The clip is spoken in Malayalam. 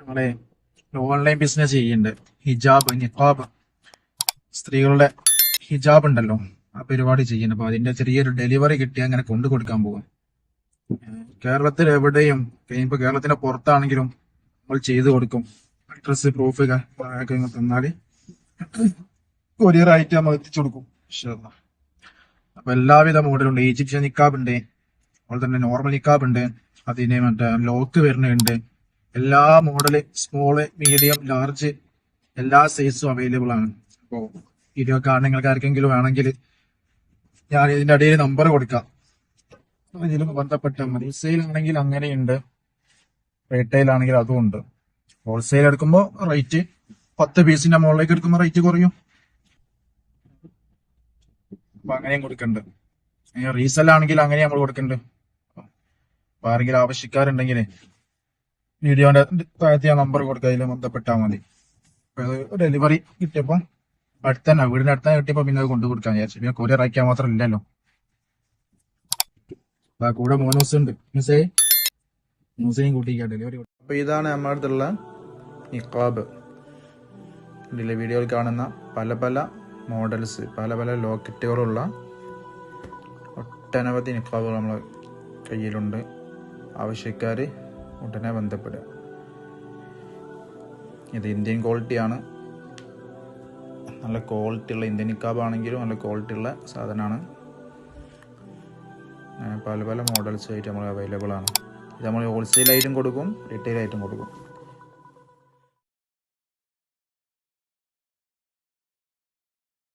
നമ്മളെ ഓൺലൈൻ ബിസിനസ് ചെയ്യുന്നുണ്ട്. ഹിജാബ്, നിഖാബ്, സ്ത്രീകളുടെ ഹിജാബ് ഉണ്ടല്ലോ, ആ പരിപാടി ചെയ്യുന്നുണ്ട്. അപ്പൊ അതിന്റെ ചെറിയൊരു ഡെലിവറി കിട്ടി അങ്ങനെ കൊണ്ടു കൊടുക്കാൻ പോകും. കേരളത്തിൽ എവിടെയും, ഇപ്പൊ കേരളത്തിന്റെ പുറത്താണെങ്കിലും നമ്മൾ ചെയ്തു കൊടുക്കും. അഡ്രസ് പ്രൂഫ് ഒക്കെ തന്നാല് കൊറിയർ ആയിട്ട് നമ്മൾ എത്തിച്ചു കൊടുക്കും. ഇൻഷാ അല്ലാ. അപ്പൊ എല്ലാവിധ മോഡലുണ്ട്. ഈജിപ്ഷ്യൻ നിക്കാബ് ഉണ്ട്, അതുപോലെ തന്നെ നോർമൽ നിക്കാബ് ഉണ്ട്, അതിന് മറ്റേ ലോക്ക് വരുന്നുണ്ട്. എല്ലാ മോഡല്, സ്മോള്, മീഡിയം, ലാർജ്, എല്ലാ സൈസും അവൈലബിൾ ആണ്. അപ്പോ വീഡിയോ കാണാൻ നിങ്ങൾക്ക് ആർക്കെങ്കിലും വേണമെങ്കിൽ ഞാൻ ഇതിന്റെ അടിയിൽ നമ്പർ കൊടുക്കാം, ഇതിലും ബന്ധപ്പെട്ടാൽ മതി. ഹോൾസെയിൽ ആണെങ്കിൽ അങ്ങനെയുണ്ട്, റീറ്റെയിൽ ആണെങ്കിൽ അതും ഉണ്ട്. ഹോൾസെയിൽ എടുക്കുമ്പോൾ റേറ്റ് 10 പീസിന്റെ മുകളിലേക്ക് എടുക്കുമ്പോൾ റേറ്റ് കുറയും. അപ്പൊ അങ്ങനെയും കൊടുക്കുന്നുണ്ട്. റീസെൽ ആണെങ്കിൽ അങ്ങനെ നമ്മൾ കൊടുക്കുന്നുണ്ട്. അപ്പൊ ആരെങ്കിലും ആവശ്യക്കാരുണ്ടെങ്കിൽ വീഡിയോന്റെ താഴത്ത് ഞാൻ നമ്പർ കൊടുക്കുക, അതിൽ ബന്ധപ്പെട്ടാൽ മതി. ഡെലിവറി കിട്ടിയപ്പോ അടുത്തന്നെ, വീടിന്റെ അടുത്തന്നെ കിട്ടിയപ്പോ പിന്നെ അത് കൊണ്ടു കൊടുക്കാൻ വിചാരിച്ചു. പിന്നെ കൊറിയർ അയക്കാൻ മാത്രം ഇല്ലല്ലോ. കൂടെ മോനൂസ് ഉണ്ട്, മൂസയും കൂട്ടിക്കാ ഡെലിവറി. അപ്പോൾ ഇതാണ് നമ്മുടെ അടുത്തുള്ള നിഖാബ്. ഇതിലെ വീഡിയോയിൽ കാണുന്ന പല പല മോഡൽസ്, പല പല ലോക്കറ്റുകളുള്ള ഒട്ടനവധി നിഖാബുകൾ നമ്മളെ കയ്യിലുണ്ട്. ആവശ്യക്കാർ ഉടനെ ബന്ധപ്പെടുക. ഇത് ഇന്ത്യൻ ക്വാളിറ്റിയാണ്, നല്ല ക്വാളിറ്റി ഉള്ള ഇന്ത്യൻ നിഖാബ് ആണെങ്കിലും നല്ല ക്വാളിറ്റി ഉള്ള സാധനമാണ്. പല പല മോഡൽസ് ആയിട്ട് നമ്മൾ അവൈലബിൾ ആണ്. ഇത് നമ്മൾ ഹോൾസെയിൽ ആയിട്ടും കൊടുക്കും, റീറ്റെയിൽ ആയിട്ടും കൊടുക്കും.